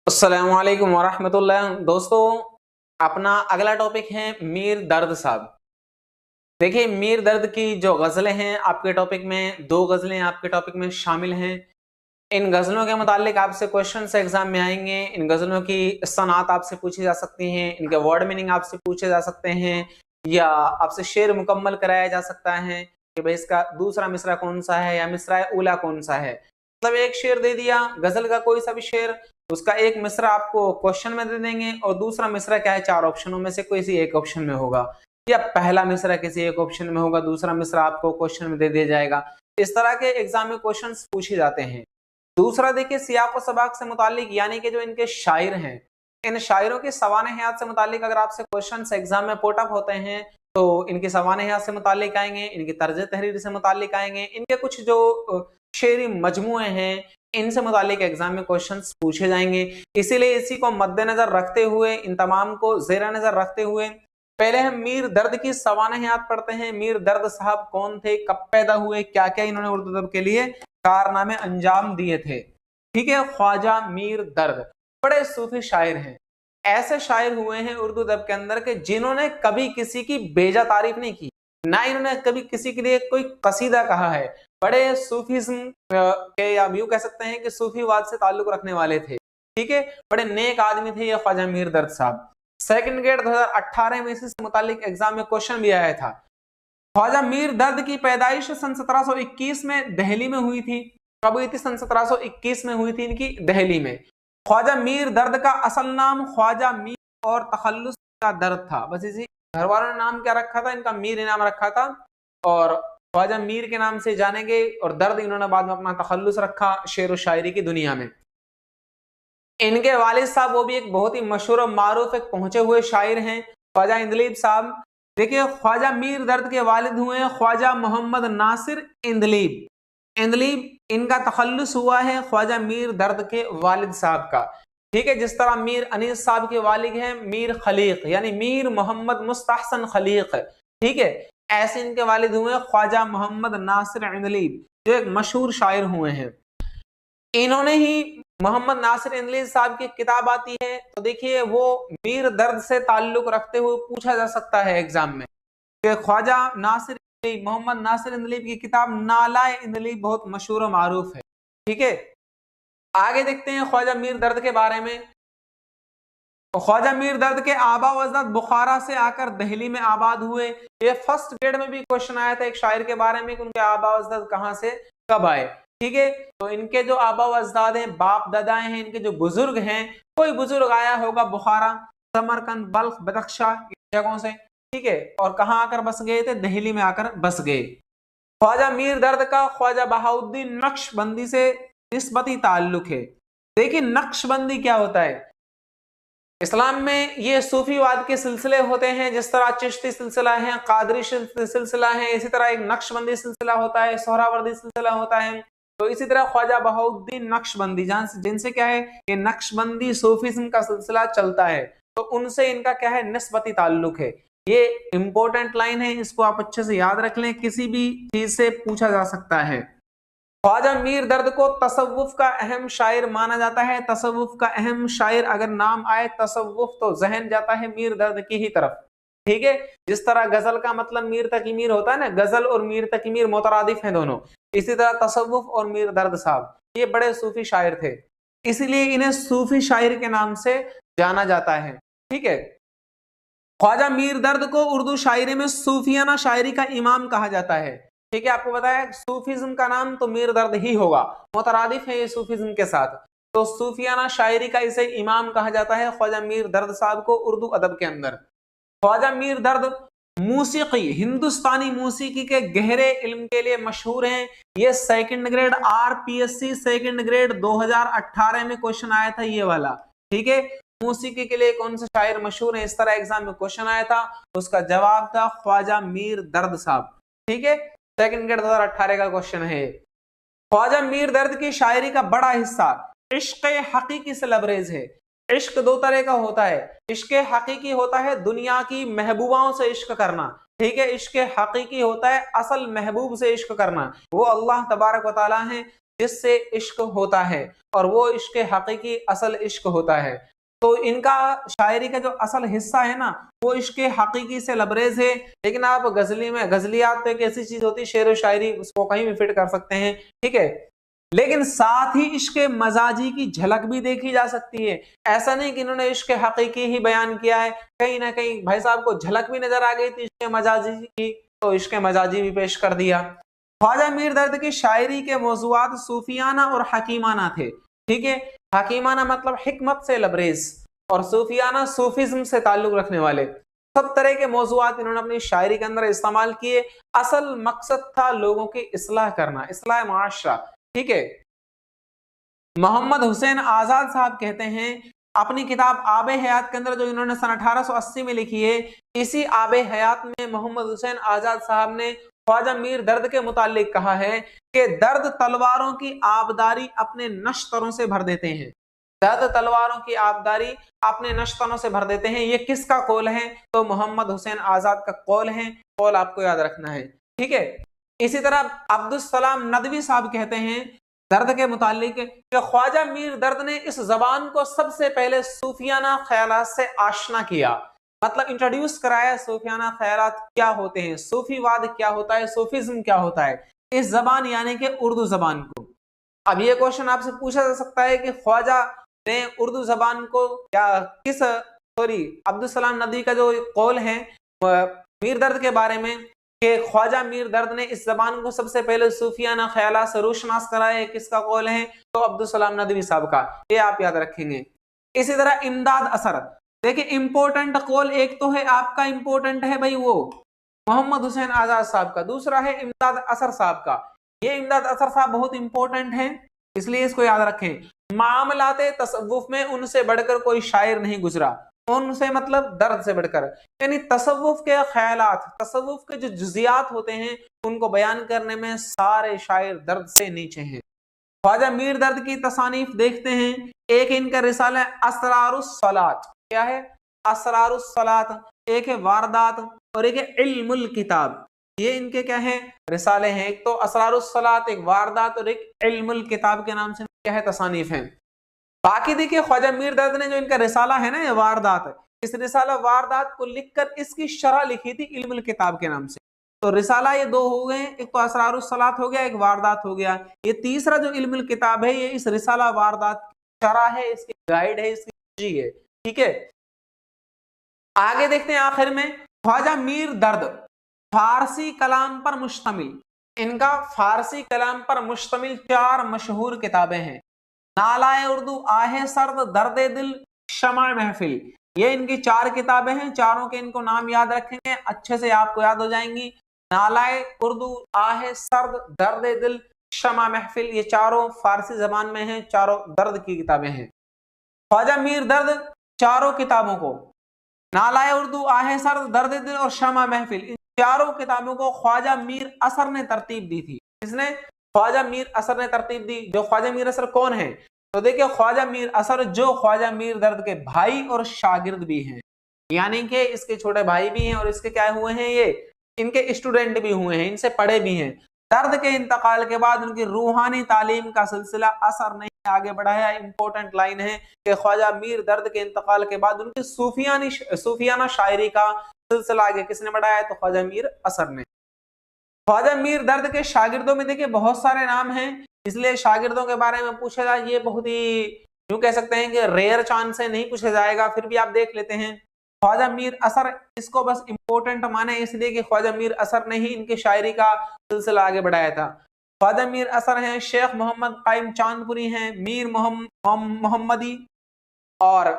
अस्सलामु अलैकुम वरहमतुल्लाह। दोस्तों, अपना अगला टॉपिक है मीर दर्द साहब। देखिए, मीर दर्द की जो गज़लें हैं आपके टॉपिक में, 2 गज़लें आपके टॉपिक में शामिल हैं। इन गज़लों के मुताल्लिक आपसे क्वेश्चन्स एग्ज़ाम में आएँगे। इन गज़लों की सनात आपसे पूछी जा सकती हैं, इनके वर्ड मीनिंग आपसे पूछे जा सकते हैं या आपसे शेर मुकम्मल कराया जा सकता है कि भई इसका दूसरा मिसरा कौन-सा है या मिसरा ऊला कौन-सा है। मतलब एक शेर दे दिया, गज़ल का कोई सा भी शेर, उसका एक मिसरा आपको क्वेश्चन में दे देंगे और दूसरा मिसरा क्या है 4 ऑप्शनों में से किसी एक ऑप्शन में होगा या पहला मिसरा किसी एक ऑप्शन में होगा, दूसरा मिसरा आपको क्वेश्चन में दे दिया जाएगा। इस तरह के एग्ज़ाम में क्वेश्चंस पूछे जाते हैं। दूसरा देखिए, सियाक व सबाक से मुतालिक यानी कि जो इनके शायर हैं, इन शायरों की सवाने हयात से मुतालिक अगर आपसे क्वेश्चंस एग्ज़ाम में पुट अप होते हैं, तो इनकी सवाने हयात से मुतालिक आएँगे, इनकी तर्ज तहरीर से मुतालिक आएँगे, इनके कुछ जो शेरी मजमूए हैं, इनसे मुतालिक एग्ज़ाम में क्वेश्चंस पूछे जाएँगे। इसीलिए इसी को मद्देनज़र रखते हुए, इन तमाम को ज़ेर नज़र रखते हुए, पहले हम मीर दर्द की सवाने हयात पढ़ते हैं। मीर दर्द साहब कौन थे, कब पैदा हुए, क्या-क्या इन्होंने उर्दू अदब के लिए कारनामे अंजाम दिए थे। ठीक है, ख्वाजा मीर दर्द बड़े सूफी शायर हैं। ऐसे शायर हुए हैं उर्दू अदब के अंदर के जिन्होंने कभी किसी की बेजा तारीफ नहीं की, ना इन्होंने कभी किसी के लिए कोई कसीदा कहा है। बड़े सूफीज्म के या यूं कह सकते हैं कि सूफीवाद से ताल्लुक रखने वाले थे। ठीक है, बड़े नेक आदमी थे ये ख्वाजा मीर दर्द साहब। सेकंड ग्रेड 2018 में इसी से मुतालिक एग्जाम में क्वेश्चन भी आया था। ख्वाजा मीर दर्द की पैदाइश सन 1721 में दिल्ली में हुई थी। कब हुई थी? सन 1721 में हुई थी इनकी दिल्ली में। ख्वाजा मीर दर्द का असल नाम ख्वाजा मीर और तखल्लुस का दर्द था। बस इसी घर वालों ने नाम क्या रखा था, इनका मीर इनाम रखा था और ख्वाजा मीर के नाम से जाने गए और दर्द इन्होंने बाद में अपना तखल्लुस रखा शेर व शायरी की दुनिया में। इनके वालिद साहब वो भी एक बहुत ही मशहूर और मारूफ एक पहुंचे हुए शायर हैं, ख्वाजा इंदलीब साहब। देखिए, ख्वाजा मीर दर्द के वालिद हुए ख्वाजा मोहम्मद नासिर इंदलीब। इंदलीब इनका तखल्लुस हुआ है ख्वाजा मीर दर्द के वालिद साहब का। ठीक है, जिस तरह मीर अनीस साहब के वालिद हैं मीर खलीक यानी मीर मोहम्मद मुस्तहसन खलीक। ठीक है, ऐसे इनके वालिद हुए ख्वाजा मोहम्मद नासिर इंदलीब जो एक मशहूर शायर हुए हैं। इन्होंने ही मोहम्मद नासिर इंदलीब साहब की किताब आती है, तो देखिए वो मीर दर्द से ताल्लुक रखते हुए पूछा जा सकता है एग्जाम में कि ख्वाजा नासिर मोहम्मद नासिर इंदलीब की किताब नालाए इंदलीब बहुत मशहूर और मारूफ है। ठीक है, आगे देखते हैं ख्वाजा मीर दर्द के बारे में। तो ख्वाजा मीर दर्द के आबा व अजदाद बुखारा से आकर दिल्ली में आबाद हुए। ये फर्स्ट ग्रेड में भी क्वेश्चन आया था एक शायर के बारे में कि उनके आबा व अजदाद कहां से कब आए। ठीक है, तो इनके जो आबा व अजदाद हैं, बाप दादाएं हैं, इनके जो बुजुर्ग हैं, कोई बुजुर्ग आया होगा बुखारा, समरकंद, बल्ख, बदख्शा जगहों से। ठीक है, और कहाँ आकर बस गए थे? दिल्ली में आकर बस गए। ख्वाजा मीर दर्द का ख्वाजा बहाउद्दीन नक्शबंदी से निस्बती ताल्लुक है। देखिए, नक्शबंदी क्या होता है? इस्लाम में ये सूफीवाद के सिलसिले होते हैं, जिस तरह चिश्ती सिलसिला है, कादरी सिलसिला है, इसी तरह एक नक्शबंदी सिलसिला होता है, सोहरावर्दी सिलसिला होता है। तो इसी तरह ख्वाजा बहाउद्दीन नक्शबंदी जिनसे क्या है, ये नक्शबंदी सूफीज्म का सिलसिला चलता है, तो उनसे इनका क्या है, निस्बती ताल्लुक है। ये इंपॉर्टेंट लाइन है, इसको आप अच्छे से याद रख लें, किसी भी चीज से पूछा जा सकता है। ख्वाजा मीर दर्द को तसव्वुफ का अहम शायर माना जाता है। तसव्वुफ का अहम शायर अगर नाम आए तसव्वुफ, तो जहन जाता है मीर दर्द की ही तरफ। ठीक है, जिस तरह गजल का मतलब मीर तकी मीर होता है ना, गजल और मीर तकी मीर मुतरादिफ हैं दोनों, इसी तरह तसव्वुफ और मीर दर्द साहब ये बड़े सूफी शायर थे, इसीलिए इन्हें सूफी शायर के नाम से जाना जाता है। ठीक है, ख्वाजा मीर दर्द को उर्दू शायरी में सूफियाना शायरी का इमाम कहा जाता है। ठीक है, आपको पता है सूफीज्म का नाम तो मीर दर्द ही होगा, मुतरादिफ है ये सूफीज्म के साथ, तो सूफियाना शायरी का इसे इमाम कहा जाता है ख्वाजा मीर दर्द साहब को उर्दू अदब के अंदर। ख्वाजा मीर दर्द मूसीकी, हिंदुस्तानी मूसीकी के गहरे इल्म के लिए मशहूर हैं। ये second grade RPSC second grade 2018 में क्वेश्चन आया था ये वाला। ठीक है, मूसीकी के लिए कौन से शायर मशहूर है, इस तरह एग्जाम में क्वेश्चन आया था, उसका जवाब था ख्वाजा मीर दर्द साहब। ठीक है, सेकंड ग्रेड 2018 का क्वेश्चन है। ख्वाजा मीर दर्द की शायरी का बड़ा हिस्सा इश्क हकीकी से लबरेज है। इश्क दो तरह का होता है, इश्क हकीकी होता है दुनिया की महबूबाओं से इश्क करना। ठीक है, इश्क हकीकी होता है असल महबूब से इश्क करना, वो अल्लाह तबारक व तआला है। जिससे इश्क होता है, और वो इश्क हकीकी असल इश्क होता है। तो इनका शायरी का जो असल हिस्सा है ना, वो इश्क हकीकी से लबरेज है। लेकिन आप गजली में, गजलियात तो एक ऐसी चीज होती है, शेर व शायरी उसको कहीं भी फिट कर सकते हैं, ठीक है। लेकिन साथ ही इश्क मजाजी की झलक भी देखी जा सकती है। ऐसा नहीं कि इन्होंने इश्क हकीकी ही बयान किया है, कहीं ना कहीं भाई साहब को झलक भी नजर आ गई थी इश्क मजाजी की, तो इश्क मजाजी भी पेश कर दिया। ख्वाजा मीर दर्द की शायरी के मौज़ूआत सूफियाना और हकीमाना थे, ठीक है। हकीमाना मतलब हिकमत से लबरेज, और सूफियाना सूफिज्म से ताल्लुक रखने वाले। सब तरह के मौज़ूआत इन्होंने अपनी शायरी के अंदर इस्तेमाल किए। असल मकसद था लोगों की इस्लाह करना, इस्लाह माशरा, ठीक है। मोहम्मद हुसैन आजाद साहब कहते हैं अपनी किताब आबे हयात के अंदर, जो इन्होंने सन 1880 में लिखी है, इसी आबे हयात में मोहम्मद हुसैन आजाद साहब ने ख्वाजा मीर दर्द के मुतालिक कहा है कि दर्द तलवारों की आबदारी अपने नश्तरों से भर देते हैं। दर्द तलवारों की आबदारी अपने नश्तरों से भर देते हैं। ये किसका कौल है? तो मोहम्मद हुसैन आजाद का कौल है। कौल आपको याद रखना है, ठीक है। इसी तरह अब्दुल सलाम नदवी साहब कहते हैं दर्द के मुतालिक कि ख्वाजा मीर दर्द ने इस जबान को सबसे पहले सूफियाना ख्यालात से आशना किया, मतलब इंट्रोड्यूस कराया। सूफियाना ख्यालात क्या होते हैं, सूफीवाद क्या होता है, सूफिज्म क्या होता है, इस जबान यानी कि उर्दू जबान को। अब ये क्वेश्चन आपसे पूछा जा सकता है कि ख्वाजा ने उर्दू जबान को क्या, किस, सॉरी, अब्दुल सलाम नदवी का जो कौल है मीर दर्द के बारे में कि ख्वाजा मीर दर्द ने इस जबान को सबसे पहले सूफियाना ख्यालात से रोशनास कराया, किसका कौल है? तो अब्दुल सलाम नदवी साहब का। ये आप याद रखेंगे। इसी तरह इमदाद असर, देखिए इंपॉर्टेंट कौल एक तो है आपका, इंपॉर्टेंट है भाई वो मोहम्मद हुसैन आजाद साहब का, दूसरा है इमदाद असर साहब का। ये इमदाद असर साहब बहुत इंपॉर्टेंट है, इसलिए इसको याद रखें। मामलाते तसव्वुफ में उनसे बढ़कर कोई शायर नहीं गुजरा। उनसे मतलब दर्द से बढ़कर, यानी तसव्वुफ के ख्यालात, तसव्वुफ के जो जुजियात होते हैं उनको बयान करने में सारे शायर दर्द से नीचे हैं। ख्वाजा मीर दर्द की तसानीफ देखते हैं। एक इनका रिसाला है असरारुस सलात। क्या है? असरारुस सलात। एक है वारदात और एक है इल्मुल किताब। ये इनके क्या है? रिसाले हैं। एक तो असरारुस सलात, एक वारदात और एक इल्मुल किताब के नाम से क्या है? तसानीफ है। बाकी देखिए ख्वाजा मीर दर्द ने जो इनका रिसाला है ना, ये वारदात, इस रिसाला वारदात को लिखकर इसकी शरह लिखी थी इल्मुल किताब के नाम से। तो रिसाला ये दो हो गए, एक तो असरारुस सलात हो गया, एक वारदात हो गया। ये तीसरा जो इल्मुल किताब है, ये इस रिसाला वारदात की शरह है, इसकी गाइड है, इसकी है, ठीक है। आगे देखते हैं आखिर में ख्वाजा मीर दर्द फारसी कलाम पर मुश्तमिल, इनका फारसी कलाम पर मुश्तमिल 4 मशहूर किताबें हैं। नालाए उर्दू, आहे सर्द, दर्द दिल, शमा महफिल। ये इनकी 4 किताबें हैं। चारों के इनको नाम याद रखेंगे, अच्छे से आपको याद हो जाएंगी। नालाए उर्दू, आहे सर्द, दर्द दिल, शमा महफिल, ये चारों फारसी जबान में हैं, चारों दर्द की किताबें हैं। ख्वाजा मीर दर्द चारों किताबों को, नालाए उर्दू, आहे सर्द, दर्द दिल और शमा महफिल, इन चारों किताबों को ख्वाजा मीर असर ने तरतीब दी थी। किसने? ख्वाजा मीर असर ने तरतीब दी। जो ख्वाजा मीर असर कौन है? तो देखिए ख्वाजा मीर असर जो ख्वाजा मीर दर्द के भाई और शागिर्द भी हैं, यानी कि इसके छोटे भाई भी हैं और इसके क्या हुए हैं, ये इनके स्टूडेंट भी हुए हैं, इनसे पढ़े भी हैं। दर्द के इंतकाल के बाद उनकी रूहानी तालीम का सिलसिला असर नहीं आगे बढ़ाया। इंपॉर्टेंट लाइन है कि ख्वाजा मीर दर्द के इंतकाल के बाद उनकी सूफियाना शायरी का सिलसिला आगे किसने बढ़ाया? तो ख्वाजा मीर असर ने। ख्वाजा मीर दर्द के शागिर्दों में देखिए बहुत सारे नाम हैं, इसलिए शागिर्दों के बारे में पूछा जाए ये बहुत ही यूं कह सकते हैं कि रेयर चांस है, नहीं पूछा जाएगा, फिर भी आप देख लेते हैं। ख्वाजा मीर असर, इसको बस इंपॉर्टेंट माने इसलिए कि ख्वाजा मीर असर ने ही इनकी शायरी का सिलसिला आगे बढ़ाया था। ख्वाजा मीर असर हैं, शेख मोहम्मद कायम चांदपुरी हैं, मीर मोहम्मदी और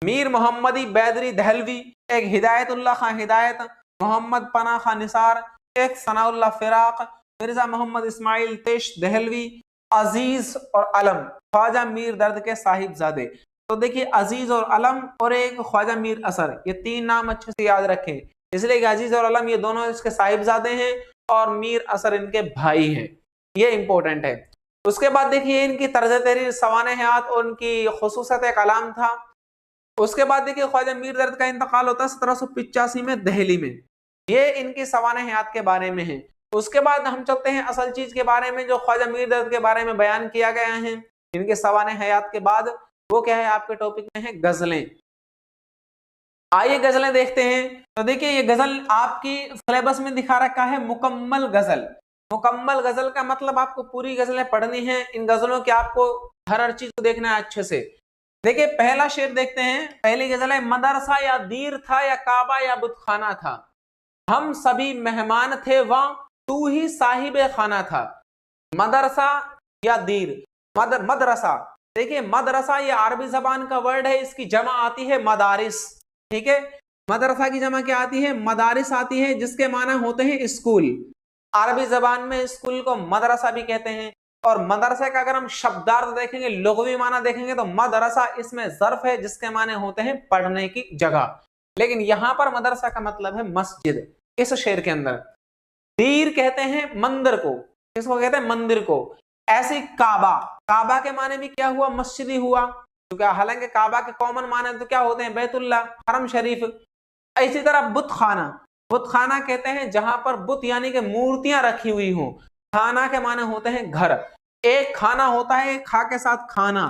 मीर मोहम्मदी बैदरी दहलवी, एक हिदायतुल्लाह खां हिदायत, मोहम्मद पना खां निसार, एक सनाउल्लाह फिराक, मिर्जा मोहम्मद इस्माइल तेश दहलवी, अजीज और अलम ख्वाजा मीर दर्द के साहिबजादे। तो देखिए अजीज और अलम और एक ख्वाजा मीर असर, ये 3 नाम अच्छे से याद रखें, इसलिए कि अजीज और अलम ये दोनों इसके साहिबजादे हैं और मीर असर इनके भाई हैं, ये इंपॉर्टेंट है। उसके बाद देखिए इनकी तर्ज तहरीर सवाने हयात और उनकी खुसूसियत कलाम था। उसके बाद देखिए ख्वाजा मीर दर्द का इंतकाल होता है 1785 में दिल्ली में। ये इनकी सवाने हयात के बारे में है। उसके बाद हम चलते हैं असल चीज के बारे में, जो ख्वाजा मीर दर्द के बारे में बयान किया गया है इनके सवाने हयात के बाद। वो क्या है आपके टॉपिक में है गजलें। आइए गजलें देखते हैं। तो देखिए ये गजल आपकी सिलेबस में दिखा रखा है मुकम्मल गजल। मुकम्मल गजल का मतलब आपको पूरी गजलें पढ़नी है। इन गजलों की आपको हर चीज को देखना है अच्छे से। देखिए पहला शेर देखते हैं। पहली गजल है, मदरसा या दीर था या काबा या बुतखाना था, हम सभी मेहमान थे वहां, तू ही साहिब खाना था। मदरसा या दीर, मदरसा, देखिए मदरसा ये अरबी जबान का वर्ड है, इसकी जमा आती है मदारिस। ठीक है, मदरसा की जमा क्या आती है? मदारिस आती है, जिसके माना होते हैं स्कूल। अरबी जबान में स्कूल को मदरसा भी कहते हैं। और मदरसे का अगर हम शब्दार्थ देखेंगे, लुग़वी माना देखेंगे, तो मदरसा इसमें ज़र्फ है जिसके माने होते हैं पढ़ने की जगह। लेकिन यहां पर मदरसा का मतलब है मस्जिद। इस शेर के अंदर दीर कहते हैं मंदिर को। किसको कहते हैं? मंदिर को। ऐसे काबा, काबा के माने भी क्या हुआ? मस्जिद ही हुआ, क्योंकि हालांकि काबा के कॉमन माने तो क्या होते हैं? बैतुल्ला, हरम शरीफ। इसी तरह बुतखाना, बुतखाना कहते हैं जहां पर बुत यानी कि मूर्तियां रखी हुई हो। खाना के माने होते हैं घर। एक खाना होता है खा के साथ खाना,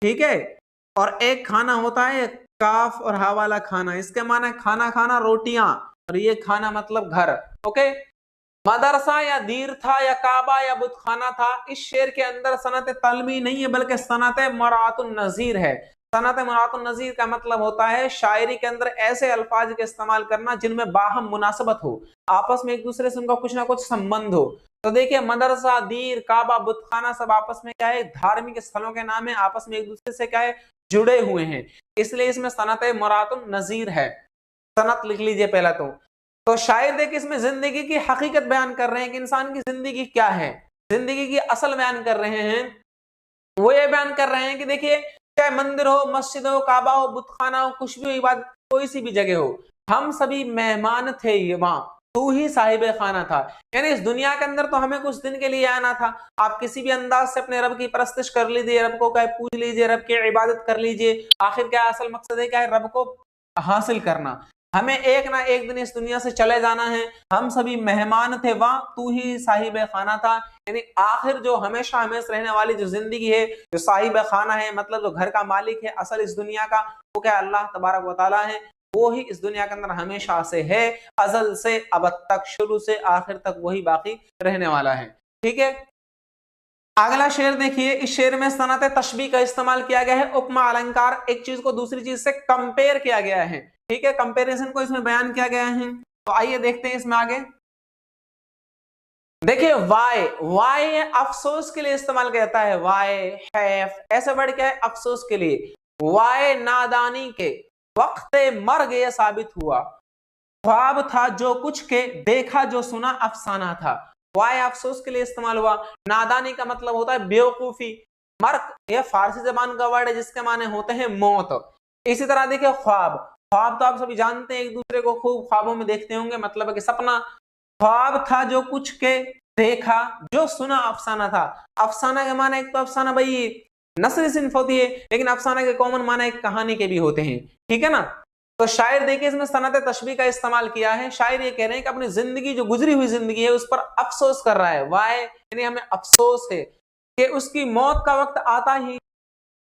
ठीक है, और एक खाना होता है काफ और हा वाला खाना, इसके माने खाना खाना, रोटियां, और ये खाना मतलब घर। ओके, मदरसा या दीर था या काबा या बुतखाना था, इस शेर के अंदर सनत तलमी नहीं है बल्कि सनत मरातुन नजीर है। सनत मरातुन नजीर का मतलब होता है शायरी के अंदर ऐसे अल्फाज का इस्तेमाल करना जिनमें बाहम मुनासबत हो, आपस में एक दूसरे से उनका कुछ ना कुछ संबंध हो। तो देखिए मदरसा, दीर, काबा, बुतखाना सब आपस में क्या है? धार्मिक स्थलों के नाम है, आपस में एक दूसरे से क्या है? जुड़े हुए हैं, इसलिए इसमें सनत मरातुन नजीर है। सनत लिख लीजिए पहला। तो शायर देखिए इसमें जिंदगी की हकीकत बयान कर रहे हैं कि इंसान की जिंदगी क्या है, जिंदगी की असल बयान कर रहे हैं। वो ये बयान कर रहे हैं कि देखिए चाहे मंदिर हो, मस्जिद हो, काबा हो, बुतखाना हो, कुछ भी हो, इबादत कोई सी भी जगह हो, हम सभी मेहमान थे ये वहां, तू ही साहिब खाना था। यानी इस दुनिया के अंदर तो हमें कुछ दिन के लिए आना था। आप किसी भी अंदाज से अपने रब की परस्तिश कर लीजिए, रब को क्या पूज लीजिए, रब की इबादत कर लीजिए। आखिर क्या असल मकसद है? क्या है? रब को हासिल करना। हमें एक ना एक दिन इस दुनिया से चले जाना है। हम सभी मेहमान थे वहां, तू ही साहिब खाना था। यानी आखिर जो हमेशा हमेशा रहने वाली जो जिंदगी है, जो साहिब खाना है, मतलब जो घर का मालिक है असल इस दुनिया का, वो क्या? अल्लाह तबारक व तआला है। वो ही इस दुनिया के अंदर हमेशा से है, अजल से अबद तक, शुरू से आखिर तक वही बाकी रहने वाला है। ठीक है, अगला शेर देखिए। इस शेर में सनत तशबीह का इस्तेमाल किया गया है, उपमा अलंकार, एक चीज को दूसरी चीज से कंपेयर किया गया है। ठीक है, कंपैरिजन को इसमें बयान किया गया है। तो आइए देखते हैं इसमें आगे। देखिए वाय, वाय अफसोस के लिए इस्तेमाल करता है। वाय, हैफ, ऐसा वर्ड क्या है? अफसोस के लिए। वाय नादानी के वक्त मर्ग ये साबित हुआ, ख्वाब था जो कुछ के, देखा जो सुना अफसाना था। वाय अफसोस के लिए इस्तेमाल हुआ। नादानी का मतलब होता है बेवकूफी। मर्ग यह फारसी जबान का वर्ड है जिसके माने होते हैं मौत। इसी तरह देखिए ख्वाब, ख्वाब तो आप सभी जानते हैं, एक दूसरे को खूब ख्वाबों में देखते होंगे, मतलब है कि सपना। ख्वाब था जो कुछ के, देखा जो सुना अफसाना था। अफसाना के माने एक तो अफसाना भाई नस्र सिंफ होती है, लेकिन अफसाना के कॉमन माना एक कहानी के भी होते हैं। ठीक है ना। तो शायर देखिए इसमें सनत तशबीह का इस्तेमाल किया है। शायर ये कह रहे हैं कि अपनी जिंदगी, जो गुजरी हुई जिंदगी है, उस पर अफसोस कर रहा है। वाय यानी हमें अफसोस है कि उसकी मौत का वक्त आता ही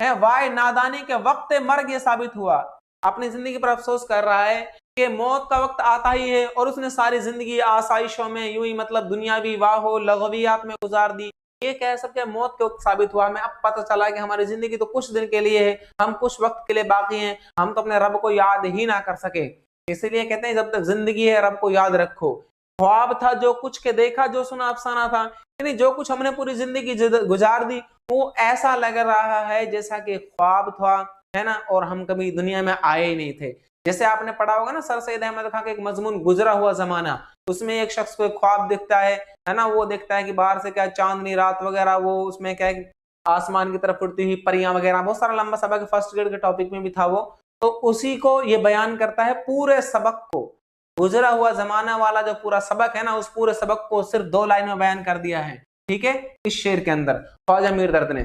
है। वाय नादानी के वक्त मर्ग ये साबित हुआ, अपनी जिंदगी पर अफसोस कर रहा है कि मौत का वक्त आता ही है, और उसने सारी जिंदगी आसाइशों में, यूं ही मतलब दुनियावी वाहो लगवियात में गुजार दी। ये कह सकते हैं मौत के वक्त साबित हुआ। हमें अब पता चला कि हमारी जिंदगी तो कुछ दिन के लिए है, हम कुछ वक्त के लिए बाकी हैं, हम तो अपने रब को याद ही ना कर सके। इसलिए कहते हैं जब तक जिंदगी है रब को याद रखो। ख्वाब था जो कुछ के, देखा जो सुना अफसाना था। यानी जो कुछ हमने पूरी जिंदगी गुजार दी, वो ऐसा लग रहा है जैसा कि ख्वाब था, है ना, और हम कभी दुनिया में आए ही नहीं थे। जैसे आपने पढ़ा होगा ना सर सैयद अहमद खान का एक मजमून गुजरा हुआ जमाना, उसमें एक शख्स को एक ख्वाब दिखता है ना, वो देखता है कि बाहर से क्या चांदनी रात वगैरह, वो उसमें क्या है आसमान की तरफ उड़ती हुई परियां वगैरह, बहुत सारा लंबा सबक फर्स्ट ग्रेड के टॉपिक में भी था वो। तो उसी को ये बयान करता है, पूरे सबक को, गुजरा हुआ जमाना वाला जो पूरा सबक है ना, उस पूरे सबक को सिर्फ 2 लाइन में बयान कर दिया है। ठीक है, इस शेर के अंदर ख्वाजा मीर दर्द ने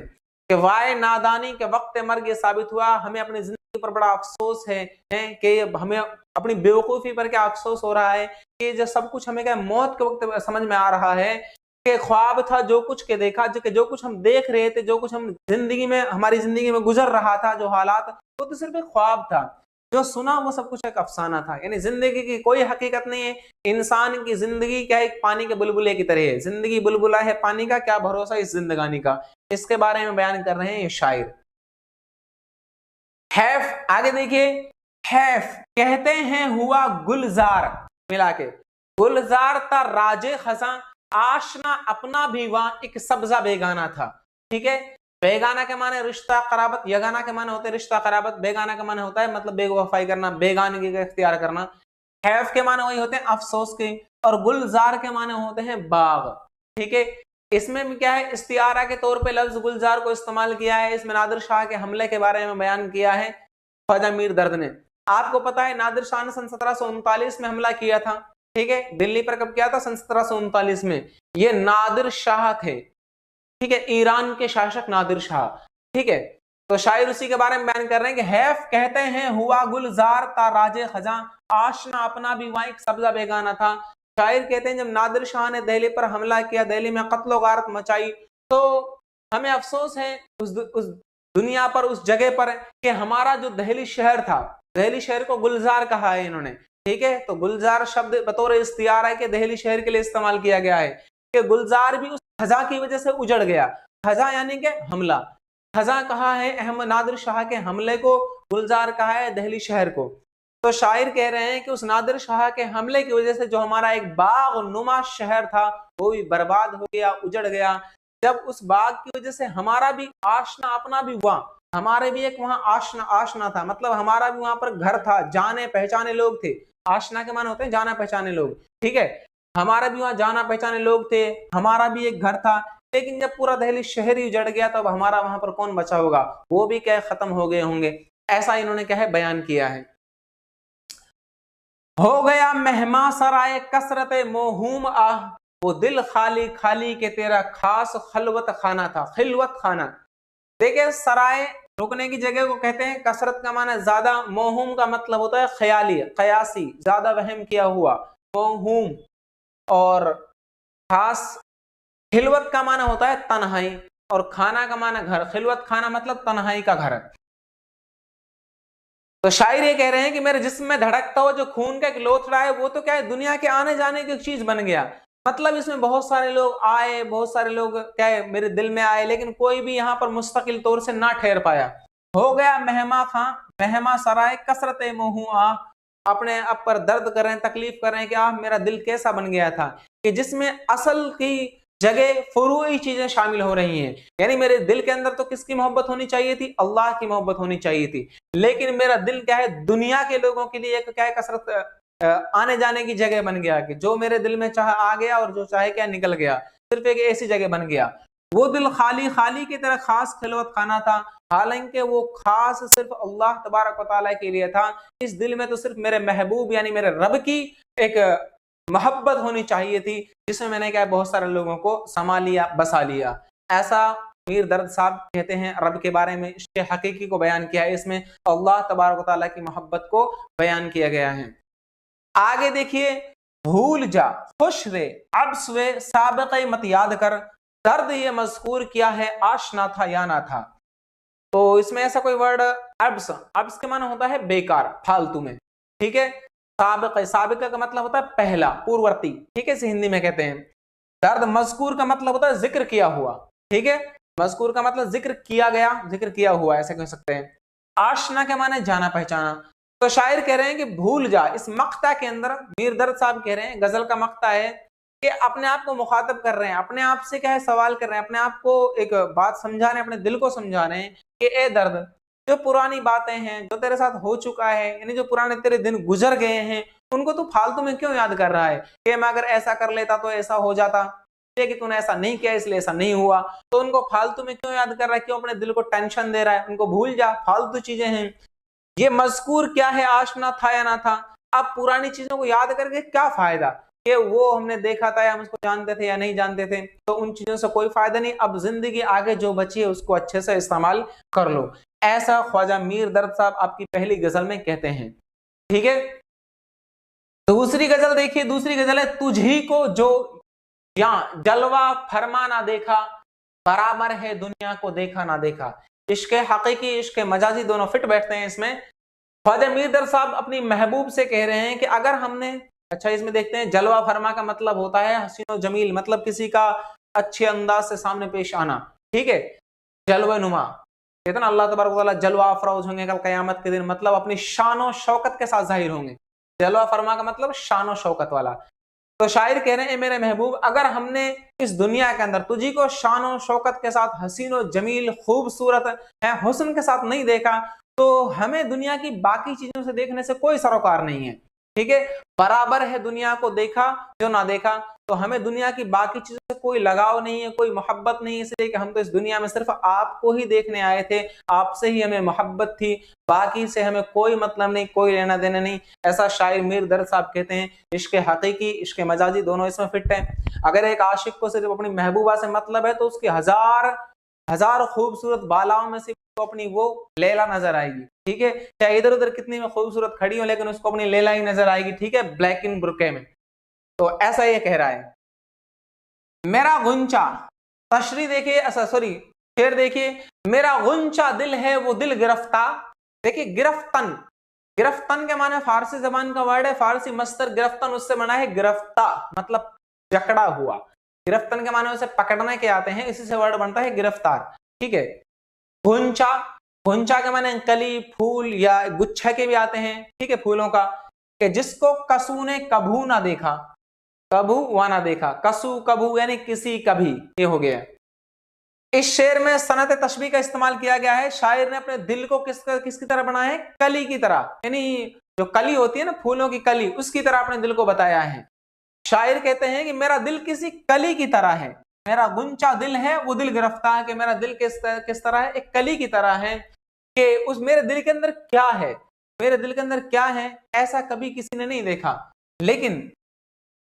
कि वाय नादानी के वक्त मर्ग ये साबित हुआ, हमें अपनी पर बड़ा अफसोस है कि हमें अपनी बेवकूफी पर क्या अफसोस हो रहा है कि जो सब कुछ हमें क्या मौत के वक्त समझ में आ रहा है कि ख्वाब था, जो कुछ के देखा, जो कुछ हम देख रहे थे, जो कुछ हम जिंदगी में हमारी जिंदगी में गुजर रहा था, जो हालात, वो तो सिर्फ एक ख्वाब था। जो सुना वो सब कुछ एक अफसाना था। यानी जिंदगी की कोई हकीकत नहीं है। इंसान की जिंदगी क्या एक पानी के बुलबुले की तरह है। जिंदगी बुलबुला है पानी का, क्या भरोसा इस जिंदगानी का। इसके बारे में बयान कर रहे हैं ये शायर। हैफ, आगे देखिए, हैफ कहते हैं हुआ गुलजार, मिला के, गुलजार ता राजे खजा, आशना अपना भी वहां एक सब्जा बेगाना था। ठीक है, बेगाना के माने रिश्ता कराबत, यगाना के माने होते रिश्ता कराबत, बेगाना के माने होता है मतलब बेवफाई करना, बेगानगी का इख्तियार करना। हैफ के माने वही होते हैं अफसोस के, और गुलजार के माने होते हैं बाग। ठीक है, इसमें भी क्या है, इस्तियारा के तौर पे लफ्ज गुलजार को इस्तेमाल किया है। इसमें नादिर शाह के हमले के बारे में बयान किया है ख्वाजा मीर दर्द ने। आपको पता है नादिर शाह ने सन 1739 में हमला किया था। ठीक है, दिल्ली पर कब किया था? सन 1739 में। ये नादिर शाह थे, ठीक है, ईरान के शासक नादिर शाह। ठीक है, तो शायर उसी के बारे में बयान कर रहे हैं कि हैफ कहते हैं हुआ गुलजार ता राजे खजा, आशना अपना भी वहां एक सब्जा बेगाना था। शायर कहते हैं जब नादिर शाह ने दिल्ली पर हमला किया, दिल्ली में कत्लो गारत मचाई, तो हमें अफसोस है उस दुनिया पर, उस जगह पर कि हमारा जो दिल्ली शहर था, दिल्ली शहर को गुलजार कहा है इन्होंने। ठीक है, तो गुलजार शब्द बतौर इख्तियार है कि दिल्ली शहर के लिए इस्तेमाल किया गया है कि गुलजार भी उस खजा की वजह से उजड़ गया। खजा यानी कि हमला, खजा कहा है अहमद नादिर शाह के हमले को, गुलजार कहा है दिल्ली शहर को। तो शायर कह रहे हैं कि उस नादिर शाह के हमले की वजह से जो हमारा एक बाग नुमा शहर था वो भी बर्बाद हो गया, उजड़ गया। जब उस बाग की वजह से हमारा भी आशना अपना भी हुआ, हमारे भी एक वहां आशना था, मतलब हमारा भी वहां पर घर था, जाने पहचाने लोग थे। आशना के माने होते हैं जाना पहचाने लोग। ठीक है, हमारा भी वहां जाना पहचाने लोग थे, हमारा भी एक घर था। लेकिन जब पूरा दिल्ली शहर ही उजड़ गया तो अब हमारा वहां पर कौन बचा होगा? वो भी क्या खत्म हो गए होंगे। ऐसा इन्होंने क्या है बयान किया है। हो गया मेहमा सराय कसरत मोहूम आह, वो दिल खाली खाली के तेरा खास खलवत खाना था, खिलवत खाना। देखिए, सराय रुकने की जगह को कहते हैं, कसरत का माना ज्यादा, मोहूम का मतलब होता है ख्याली, कयासी, ज्यादा वहम किया हुआ, मोहूम। और खास, खिलवत का माना होता है तन्हाई, और खाना का माना घर, खिलवत खाना मतलब तन्हाई का घर। तो शायर ये कह रहे हैं कि मेरे जिस्म में धड़कता हुआ जो खून का एक लोथड़ा है वो तो क्या है, दुनिया के आने जाने की चीज बन गया। मतलब इसमें बहुत सारे लोग आए, बहुत सारे लोग क्या है मेरे दिल में आए, लेकिन कोई भी यहाँ पर मुस्तकिल तौर से ना ठहर पाया। हो गया मेहमा खां, मेहमा सराय कसरत मोहू आ, अपने आप पर दर्द कर रहे हैं, तकलीफ कर रहे हैं कि आ मेरा दिल कैसा बन गया था कि जिसमें असल की जगह फुरूई चीजें शामिल हो रही हैं। यानी मेरे दिल के अंदर तो किसकी मोहब्बत होनी चाहिए थी? अल्लाह की मोहब्बत होनी चाहिए थी। लेकिन मेरा दिल क्या है, दुनिया के लोगों के लिए एक क्या है, कसरत आने जाने की जगह बन गया कि जो मेरे दिल में चाह आ गया और जो चाहे क्या निकल गया, सिर्फ एक ऐसी जगह बन गया। वो दिल खाली खाली की तरह खास खिलवत खाना था, हालांकि वो खास सिर्फ अल्लाह तबारक व तआला के लिए था। इस दिल में तो सिर्फ मेरे महबूब यानी मेरे रब की एक मोहब्बत होनी चाहिए थी, जिसमें मैंने क्या बहुत सारे लोगों को समा लिया, बसा लिया। ऐसा मीर दर्द साहब कहते हैं रब के बारे में, इसके हकीकी को बयान किया है, इसमें अल्लाह तबारक व तआला की मोहब्बत को बयान किया गया है। आगे देखिए, भूल जा खुश रे अब स्वे साबिक़े मत याद कर, दर्द ये मज़कूर किया है आशना था या ना था। तो इसमें ऐसा कोई वर्ड अब्स, अब्स के माना होता है बेकार, फालतू में। ठीक है, साबिक़, साबिक़ का मतलब होता है पहला, पूर्ववर्ती। ठीक है, इसे हिंदी में कहते हैं। दर्द मज़कूर का मतलब होता है जिक्र किया हुआ। ठीक है, मज़कूर का मतलब जिक्र किया गया, जिक्र किया हुआ, ऐसे कह सकते हैं। आशना के माने जाना पहचाना। तो शायर कह रहे हैं कि भूल जा, इस मक्ता के अंदर मीर दर्द साहब कह रहे हैं, गजल का मक्ता है कि अपने आप को मुखातब कर रहे हैं, अपने आप से क्या है सवाल कर रहे हैं, अपने आप को एक बात समझा रहे हैं, अपने दिल को समझा रहे हैं कि ए दर्द, जो पुरानी बातें हैं, जो तेरे साथ हो चुका है, यानी जो पुराने तेरे दिन गुजर गए हैं, उनको तू फालतू में क्यों याद कर रहा है कि मैं अगर ऐसा कर लेता तो ऐसा हो जाता, कि तूने ऐसा नहीं किया इसलिए ऐसा नहीं हुआ, तो उनको फालतू में क्यों याद कर रहा है, क्यों अपने दिल को टेंशन दे रहा है? उनको भूल जा, फालतू चीजें हैं। ये मज़कूर क्या है, आशना था या ना था। अब पुरानी चीजों को याद करके क्या फायदा कि वो हमने देखा था या हम उसको जानते थे या नहीं जानते थे, तो उन चीजों से कोई फायदा नहीं। अब जिंदगी आगे जो बची है उसको अच्छे से इस्तेमाल कर लो। ऐसा ख्वाजा मीर दर्द साहब आपकी पहली गजल में कहते हैं। ठीक है, दूसरी गजल देखिए, दूसरी गजल है तुझी को जो या जलवा फरमा ना देखा, बराबर है दुनिया को देखा ना देखा। इश्क हकीकी इश्क मजाजी दोनों फिट बैठते हैं इसमें। ख्वाजा मीर दर्द साहब अपनी महबूब से कह रहे हैं कि अगर हमने, अच्छा इसमें देखते हैं, जलवा फरमा का मतलब होता है हसीनो जमील, मतलब किसी का अच्छे अंदाज से सामने पेश आना। ठीक है, जलवा नुमा, कहते ना अल्लाह तबारक व तआला जलवा अफरोज होंगे कल कयामत के दिन, मतलब अपनी शान और शौकत के साथ जाहिर होंगे। जलवा फरमा का मतलब शान और शौकत वाला। तो शायर कह रहे हैं मेरे महबूब, अगर हमने इस दुनिया के अंदर तुझी को शान और शौकत के साथ, हसीन और जमील, खूबसूरत है, हुस्न के साथ नहीं देखा, तो हमें दुनिया की बाकी चीजों से देखने से कोई सरोकार नहीं है। ठीक है, बराबर है दुनिया को देखा जो ना देखा। तो हमें दुनिया की बाकी चीजों से कोई लगाव नहीं है, कोई मोहब्बत नहीं है, इसलिए कि हम तो इस दुनिया में सिर्फ आपको ही देखने आए थे, आपसे ही हमें मोहब्बत थी, बाकी से हमें कोई मतलब नहीं, कोई लेना देना नहीं। ऐसा शायर मीर दर्द साहब कहते हैं। इश्क हकीकी इश्क मजाजी दोनों इसमें फिट है। अगर एक आशिक को सिर्फ अपनी महबूबा से मतलब है तो उसकी हजार हजार खूबसूरत बालाओं में से तो अपनी वो लैला नजर आएगी। ठीक है, चाहे इधर उधर कितनी में खूबसूरत खड़ी हो, लेकिन उसको अपनी लैला ही नजर आएगी। ठीक है, ब्लैक इन बुरके में। तो ऐसा ये कह रहा है, मेरा गुंचा, तशरी देखिए, ऐसा सॉरी शेर देखिए, मेरा गुंचा दिल है वो दिल गिरफ्तार। देखिए गिरफ्तन, गिरफ्तन के माने फारसी जबान का वर्ड है, फारसी मस्तर गिरफ्तन उससे बना है गिरफ्ता, मतलब जकड़ा हुआ। गिरफ्तन के माने उसे पकड़ने के आते हैं, इसी से वर्ड बनता है गिरफ्तार। ठीक है, गुंचा, गुंचा के माने कली, फूल या गुच्छा के भी आते हैं। ठीक है, फूलों का, कि जिसको कसू ने कभू ना देखा, कभू वा ना देखा, कसू कभू यानी किसी कभी, ये हो गया। इस शेर में सनत तशबीह का इस्तेमाल किया गया है। शायर ने अपने दिल को किसकी तरह बनाया है? कली की तरह, यानी जो कली होती है ना फूलों की कली, उसकी तरह अपने दिल को बताया है। शायर कहते हैं कि मेरा दिल किसी कली की तरह है, मेरा गुंचा दिल है वो दिल गिरफ्तार है, कि मेरा दिल किस तरह है? एक कली की तरह है, कि उस मेरे दिल के अंदर क्या है, मेरे दिल के अंदर क्या है, ऐसा कभी किसी ने नहीं देखा। लेकिन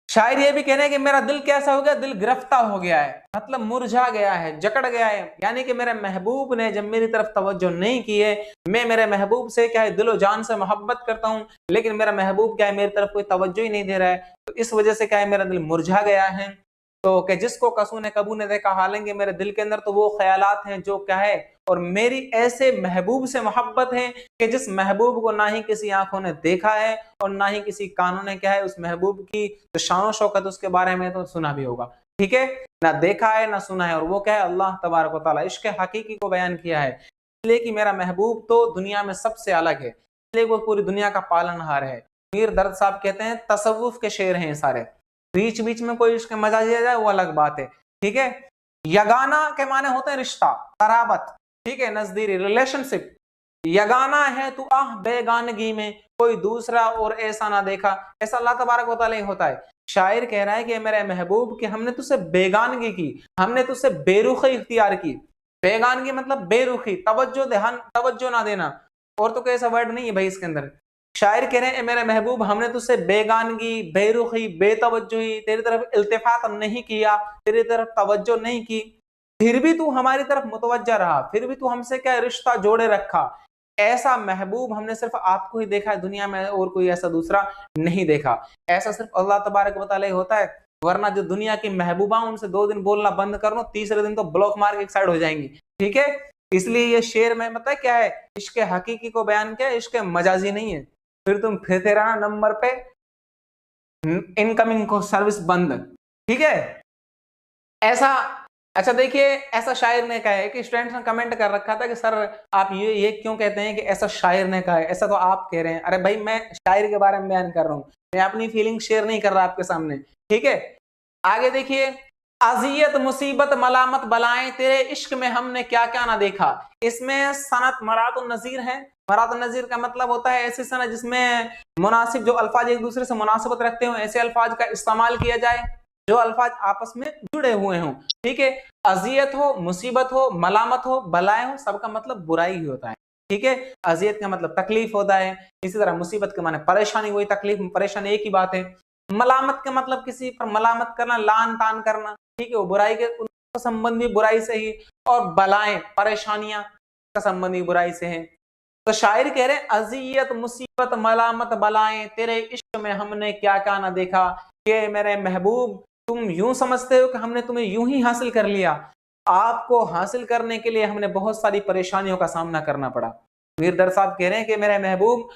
शायर ये भी कह रहे हैं कि मेरा दिल कैसा हो गया? दिल गिरफ्तार हो गया है, मतलब मुरझा गया है, जकड़ गया है। यानी कि मेरे महबूब ने जब मेरी तरफ तवज्जो नहीं की है, मैं मेरे महबूब से क्या है दिलो जान से मोहब्बत करता हूं, लेकिन मेरा महबूब क्या है मेरी तरफ कोई तवज्जो ही नहीं दे रहा है, तो इस वजह से क्या है मेरा दिल मुरझा गया है। तो कि जिसको कसू ने कबू ने देखा, हालांकि मेरे दिल के अंदर तो वो ख्यालात हैं जो क्या है, और मेरी ऐसे महबूब से मोहब्बत है कि जिस महबूब को ना ही किसी आंखों ने देखा है और ना ही किसी कानों ने क्या है उस महबूब की तो शान शौकत उसके बारे में तो सुना भी होगा। ठीक है, ना देखा है ना सुना है, और वो क्या है अल्लाह तबारक व तआला इश्क हकीकी को बयान किया है, इसलिए कि मेरा महबूब तो दुनिया में सबसे अलग है, इसलिए वो पूरी दुनिया का पालनहार है। मीर दर्द साहब कहते हैं तसव्वुफ के शेर हैं सारे, बीच बीच में कोई इश्क मजा दिया जाए वो अलग बात है। ठीक है, यगाना के माने होते हैं रिश्ता, कराबत, ठीक है, नजदीकी, रिलेशनशिप। यगाना है तू आह बेगानगी में, कोई दूसरा और ऐसा ना देखा, ऐसा अल्लाह तबारक व तआला होता है। शायर कह रहा है कि मेरे महबूब कि हमने तुझसे बेगानगी की, हमने तुझसे बेरुखी इख्तियार की। बेगानगी मतलब बेरुखी, तवज्जो ध्यान, तवज्जो ना देना, और तो कोई ऐसा वर्ड नहीं है भाई इसके अंदर। शायर कह रहे हैं मेरे महबूब हमने तुझसे बेगानगी, बेरुखी, बेतवज्जुही, तेरी तरफ इल्तिफात नहीं किया, तेरी तरफ तवज्जो नहीं की, फिर भी तू हमारी तरफ मुतवज्जा रहा, फिर भी तू हमसे क्या रिश्ता जोड़े रखा। ऐसा महबूब हमने सिर्फ आपको ही देखा है दुनिया में, और कोई ऐसा दूसरा नहीं देखा। ऐसा सिर्फ अल्लाह तबारक व तआला होता है, वरना जो दुनिया की महबूबा उनसे 2 दिन बोलना बंद कर लो, तीसरे दिन तो ब्लॉक मार के एक साइड हो जाएंगी। ठीक है, इसलिए ये शेर में पता है क्या है, इश्क हकीकी को बयान किया, इश्क मजाजी नहीं है। फिर तुम फिरते रहना नंबर पे, इनकमिंग को सर्विस बंद। ठीक है, ऐसा। अच्छा देखिए, ऐसा शायर ने कहा है कि स्टूडेंट्स ने कमेंट कर रखा था कि सर आप ये क्यों कहते हैं कि ऐसा शायर ने कहा है, ऐसा तो आप कह रहे हैं। अरे भाई मैं शायर के बारे में बयान कर रहा हूं, मैं अपनी फीलिंग शेयर नहीं कर रहा आपके सामने। ठीक है, आगे देखिए, अजियत मुसीबत मलामत बलाएं तेरे इश्क में हमने क्या क्या ना देखा। इसमें सनत मरातुन नजीर है। मरातुन नजीर का मतलब होता है ऐसी सनत जिसमें मुनासिब, जो अल्फाज एक दूसरे से मुनासिबत रखते हो, ऐसे अल्फाज का इस्तेमाल किया जाए जो अल्फाज आपस में जुड़े हुए हों। ठीक है, अजियत हो, मुसीबत हो, मलामत हो, बलाएं हो, सबका मतलब बुराई ही होता है। ठीक है, अजियत का मतलब तकलीफ होता है, इसी तरह मुसीबत के माने परेशानी, वही तकलीफ परेशानी एक ही बात है। मलामत का मतलब किसी पर मलामत करना, लान तान करना, ठीक है, वो बुराई के संबंध भी बुराई से ही। और बलाएं, परेशानियां, इसका संबंध ही बुराई से है। तो शायर कह रहे हैं अजियत मुसीबत मलामत बलाएं तेरे इश्क में हमने क्या क्या ना देखा, कि मेरे महबूब तुम यूं समझते हो कि हमने तुम्हें यूं ही हासिल कर लिया, आपको हासिल करने के लिए हमने बहुत सारी परेशानियों का सामना करना पड़ा। मीर दर्द साहब कह रहे हैं कि मेरे महबूब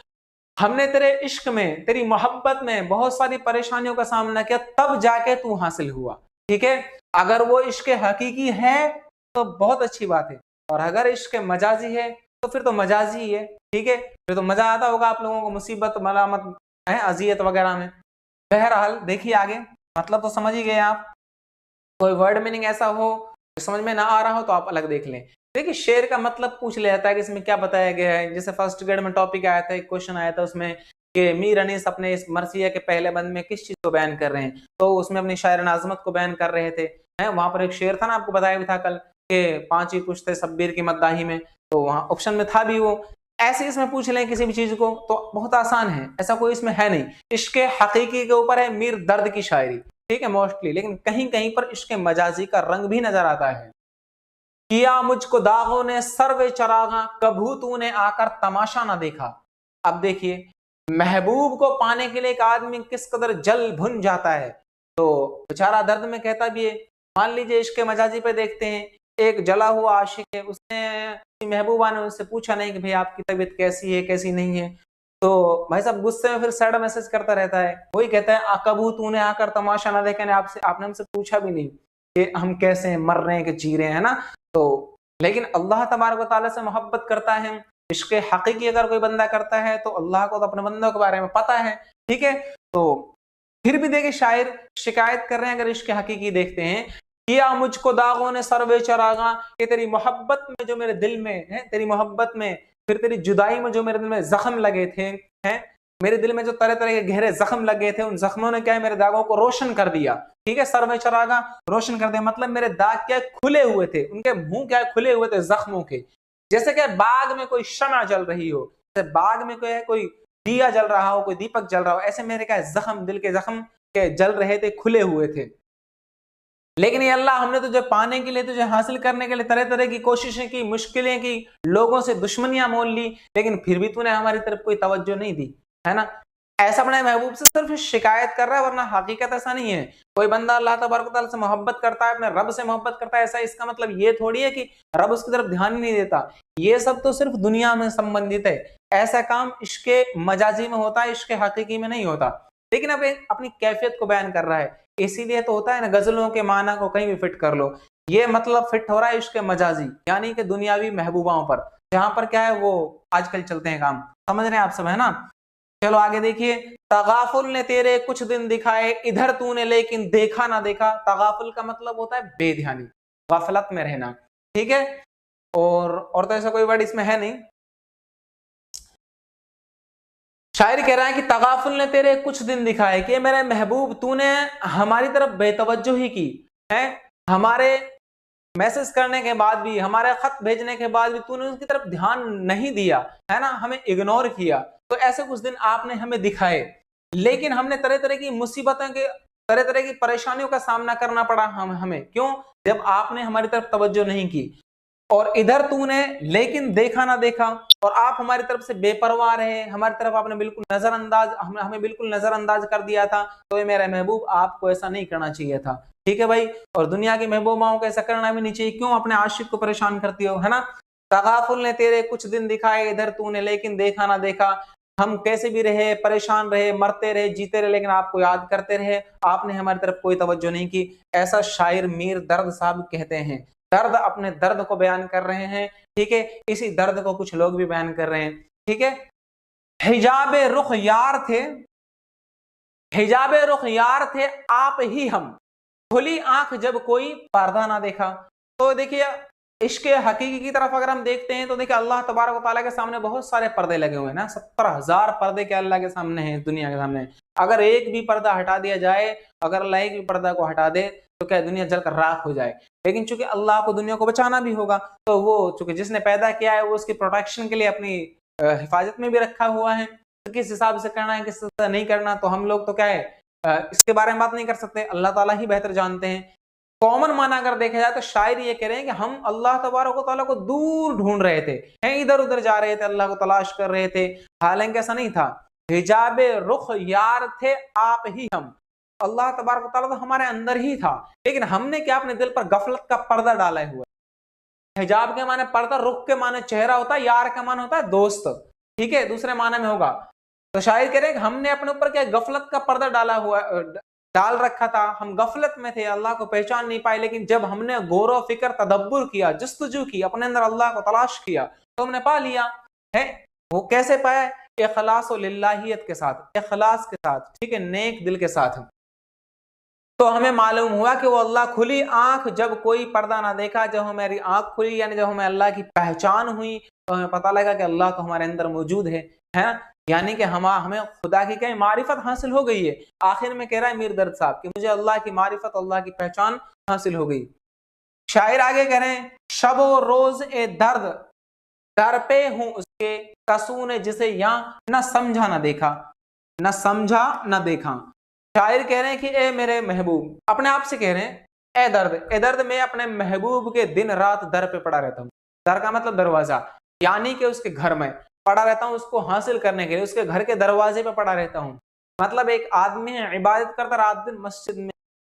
हमने तेरे इश्क में, तेरी मोहब्बत में बहुत सारी परेशानियों का सामना किया, तब जाके तू हासिल हुआ। ठीक है, अगर वो इश्क हकीकी है तो बहुत अच्छी बात है, और अगर इश्क मजाजी है तो फिर तो मजाजी ही है। ठीक है, फिर तो मजा आता होगा आप लोगों को मुसीबत मलामत है अजियत वगैरह में। बहरहाल देखिए आगे, मतलब तो समझ ही गए आप। कोई वर्ड मीनिंग ऐसा हो समझ में ना आ रहा हो तो आप अलग देख लें। देखिए शेर का मतलब पूछ लिया जाता है कि इसमें क्या बताया गया है। जैसे फर्स्ट ग्रेड में टॉपिक आया था, एक क्वेश्चन आया था उसमें कि मीर अनीस अपने इस मरसिया के पहले बंद में किस चीज को बयान कर रहे हैं, तो उसमें अपनी शायर आजमत को बयान कर रहे थे। हैं वहां पर एक शेर था ना, आपको बताया भी था कल के 5 ही कुछ थे शब्बीर की मद्दाही में, तो वहां ऑप्शन में था भी वो। ऐसे इसमें पूछ लें किसी भी चीज को तो बहुत आसान है, ऐसा कोई इसमें है नहीं। इश्क हकीकी के ऊपर है मीर दर्द की शायरी, ठीक है मोस्टली, लेकिन कहीं कहीं पर इश्क मजाजी का रंग भी नजर आता है। किया मुझको दागों ने सर्वे चरागा, कभू तूने आकर तमाशा ना देखा। अब देखिए महबूब को पाने के लिए एक आदमी किस कदर जल भुन जाता है, तो बेचारा दर्द में कहता भी है। मान लीजिए इश्क मजाजी पे देखते हैं, एक जला हुआ आशिक है, उसने महबूबा ने उससे पूछा नहीं कि भाई आपकी तबीयत कैसी है कैसी नहीं है, तो भाई साहब गुस्से में फिर सैड मैसेज करता रहता है। वही कहता है कबू तूने आकर तमाशा ना देखा, आपसे आपने हमसे पूछा भी नहीं कि हम कैसे हैं, मर रहे हैं कि जी रहे हैं, है ना। तो लेकिन अल्लाह तबारक व तआला से मोहब्बत करता है, इश्क हकीकी अगर कोई बंदा करता है तो अल्लाह को तो अपने बंदों के बारे में पता है। ठीक है, तो फिर भी देखिए शायर शिकायत कर रहे हैं, अगर इश्क हकीकी देखते हैं, किया मुझको दागों ने सर्वे चरागा, कि तेरी मोहब्बत में जो मेरे दिल में है, तेरी मोहब्बत में फिर तेरी जुदाई में जो मेरे दिल में जख्म लगे थे, हैं मेरे दिल में जो तरह तरह के गहरे जख्म लगे थे, उन जख्मों ने क्या है मेरे दागों को रोशन कर दिया। ठीक है, सर्वे चरागा रोशन कर दिया, मतलब मेरे दाग क्या खुले हुए थे, उनके मुंह क्या खुले हुए थे जख्मों के। जैसे क्या बाग में कोई शमा जल रही हो, जैसे बाग में कोई दिया जल रहा हो, कोई दीपक जल रहा हो, ऐसे मेरे क्या जख्म, दिल के जख्म के जल रहे थे, खुले हुए थे। लेकिन ये अल्लाह हमने तुझे पाने के लिए, तुझे हासिल करने के लिए तरह तरह की कोशिशें की, मुश्किलें की, लोगों से दुश्मनियां मोल ली, लेकिन फिर भी तूने हमारी तरफ कोई तवज्जो नहीं दी, है ना। ऐसा अपने महबूब से सिर्फ शिकायत कर रहा है, वरना हकीकत ऐसा नहीं है। कोई बंदा अल्लाह तबारक व तआला से मोहब्बत करता है, अपने रब से मोहब्बत करता है, ऐसा इसका मतलब ये थोड़ी है कि रब उसकी तरफ ध्यान ही नहीं देता। ये सब तो सिर्फ दुनिया में संबंधित है, ऐसा काम इश्क मजाजी में होता है, इश्क हकीकी में नहीं होता। लेकिन अब अपनी कैफियत को बयान कर रहा है, इसीलिए तो होता है ना गजलों के माना को कहीं भी फिट कर लो। ये मतलब फिट हो रहा है इश्क मजाजी, यानी कि दुनियावी महबूबाओं पर, जहां पर क्या है वो आजकल चलते हैं काम, समझ रहे हैं आप सब, है ना। चलो आगे देखिए, तगाफुल ने तेरे कुछ दिन दिखाए, इधर तूने लेकिन देखा ना देखा। तगाफुल का मतलब होता है बेध्यानी, गफलत में रहना। ठीक है, और तो ऐसा कोई वर्ड इसमें है नहीं। शायर कह रहा है कि तगाफुल ने तेरे कुछ दिन दिखाए, कि मेरे महबूब तूने हमारी तरफ बेतवज्जो ही की है, हमारे मैसेज करने के बाद भी, हमारे खत भेजने के बाद भी तूने उसकी तरफ ध्यान नहीं दिया, है ना, हमें इग्नोर किया। तो ऐसे कुछ दिन आपने हमें दिखाए, लेकिन हमने तरह तरह की मुसीबतों के, तरह तरह की परेशानियों का सामना करना पड़ा हमें। क्यों? जब आपने हमारी तरफ तवज्जो नहीं की। और इधर तूने लेकिन देखा ना देखा, और आप हमारी तरफ से बेपरवाह रहे, हमारी तरफ आपने बिल्कुल नजरअंदाज, हमें बिल्कुल नजरअंदाज कर दिया था। तो ये मेरा महबूब आपको ऐसा नहीं करना चाहिए था। ठीक है भाई, और दुनिया की महबूबाओं को ऐसा करना भी नहीं चाहिए। क्यों अपने आशिक को परेशान करती हो, है ना। तगाफुल ने तेरे कुछ दिन दिखाए, इधर तूने लेकिन देखा ना देखा। हम कैसे भी रहे, परेशान रहे, मरते रहे, जीते रहे, लेकिन आपको याद करते रहे, आपने हमारी तरफ कोई तवज्जो नहीं की। ऐसा शायर मीर दर्द साहब कहते हैं। दर्द, अपने दर्द को बयान कर रहे हैं। ठीक है, इसी दर्द को कुछ लोग भी बयान कर रहे हैं। ठीक है, हिजाबे रुख यार थे, हिजाबे रुख यार थे आप ही हम, खुली आंख जब कोई पर्दा ना देखा। तो देखिए इश्क हकीकी की तरफ अगर हम देखते हैं तो देखिए अल्लाह तबारक व तआला के सामने बहुत सारे पर्दे लगे हुए हैं ना, 70,000 पर्दे के अल्लाह के सामने हैं, दुनिया के सामने। अगर एक भी पर्दा हटा दिया जाए, अगर अल्लाह एक भी पर्दा को हटा दे तो क्या दुनिया जलकर राख हो जाए। लेकिन चूंकि अल्लाह को दुनिया को बचाना भी होगा, तो वो चूंकि जिसने पैदा किया है वो उसकी प्रोटेक्शन के लिए अपनी हिफाजत में भी रखा हुआ है। तो किस हिसाब से करना है, किस हिसाब से नहीं करना, तो हम लोग तो क्या है इसके बारे में बात नहीं कर सकते, अल्लाह ताला ही बेहतर जानते हैं। कॉमन माना अगर देखा जाए तो शायर ये कह रहे हैं कि हम अल्लाह तबारक व तआला को दूर ढूंढ रहे थे, हैं इधर उधर जा रहे थे, अल्लाह को तलाश कर रहे थे। हालांकि ऐसा नहीं था, हिजाबे रुख यार थे आप ही हम। अल्लाह तबारक व तआला तो हमारे अंदर ही था, लेकिन हमने क्या अपने दिल पर गफलत का पर्दा डाला हुआ है। हिजाब के माने पर्दा, रुख के माने चेहरा होता है, यार का माने होता है दोस्त, ठीक है, दूसरे माने में होगा। तो शायर कह रहे हैं कि हमने अपने ऊपर क्या गफलत का पर्दा डाल रखा था, हम गफलत में थे, अल्लाह को पहचान नहीं पाए। लेकिन जब हमने गौर फिक्र तदब्बुर किया, जस्तजू की, अपने अंदर अल्लाह को तलाश किया, तो हमने पा लिया है। वो कैसे पाया? इखलास और लिल्लाहियत के साथ, इखलास के साथ, ठीक है, नेक दिल के साथ। तो हमें मालूम हुआ कि वो अल्लाह खुली आंख, जब कोई पर्दा ना देखा, जब हमारी आंख खुली, यानी जब हमें अल्लाह की पहचान हुई, तो हमें पता लगा कि अल्लाह तो हमारे अंदर मौजूद है यानी कि हमें खुदा की क्या मारिफत हासिल हो गई है। आखिर में कह रहा है मीर दर्द साहब कि मुझे अल्लाह की मारिफत, अल्लाह की पहचान हासिल हो गई। शायर आगे कह रहे हैं, शबो रोज ए दर्द दर पे हूं उसके, कसू ने जिसे यहाँ न समझा न देखा, न समझा न देखा। शायर कह रहे हैं कि ए मेरे महबूब, अपने आप से कह रहे हैं, ए दर्द मैं अपने महबूब के दिन रात दर पे पड़ा रहता हूँ। दर का मतलब दरवाजा, यानी कि उसके घर में पड़ा रहता हूँ, उसको हासिल करने के लिए उसके घर के दरवाजे पे पड़ा रहता हूँ। मतलब एक आदमी है, इबादत करता रात दिन मस्जिद में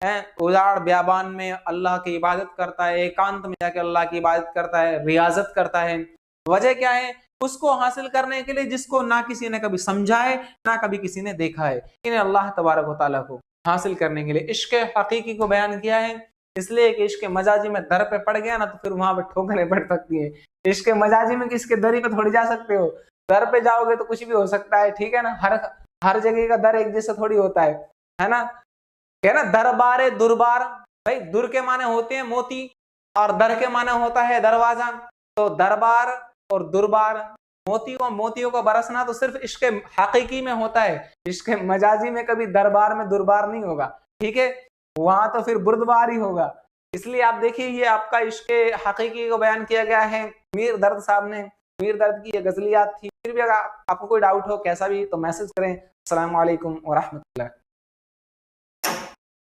है, उजाड़ ब्याबान में अल्लाह की इबादत करता है, एकांत में जाके अल्लाह की इबादत करता है, रियाजत करता है। वजह क्या है? उसको हासिल करने के लिए जिसको ना किसी ने कभी समझा है, ना कभी किसी ने देखा है। इन्हें अल्लाह तबारक व तआला को हासिल करने के लिए इश्क हकीकी को बयान किया है, इसलिए कि इश्क मजाजी में दर पे पड़ गया ना, तो फिर वहां पे ठोकरें पड़ सकती है। इश्क मजाजी में किसके दरी पे थोड़ी जा सकते हो, दर पे जाओगे तो कुछ भी हो सकता है, ठीक है ना। हर जगह का दर एक जैसा थोड़ी होता है ना। क्या ना, दरबार दुर्बार, भाई दुर के माने होते हैं मोती और दर के माने होता है दरवाजा। तो दरबार और दुर्बार, मोतियों का बरसना तो सिर्फ इश्क हकीकी में होता है, इश्क मजाजी में कभी दरबार में दुर्बार नहीं होगा, ठीक है, वहां तो फिर बुर्दबार ही होगा। इसलिए आप देखिए, ये आपका इश्क हकीकी को बयान किया गया है मीर दर्द साहब ने। मीर दर्द की ये गजलियात थी। फिर भी अगर आपको कोई डाउट हो कैसा भी, तो मैसेज करें। अस्सलाम वालेकुम व रहमतुल्लाह।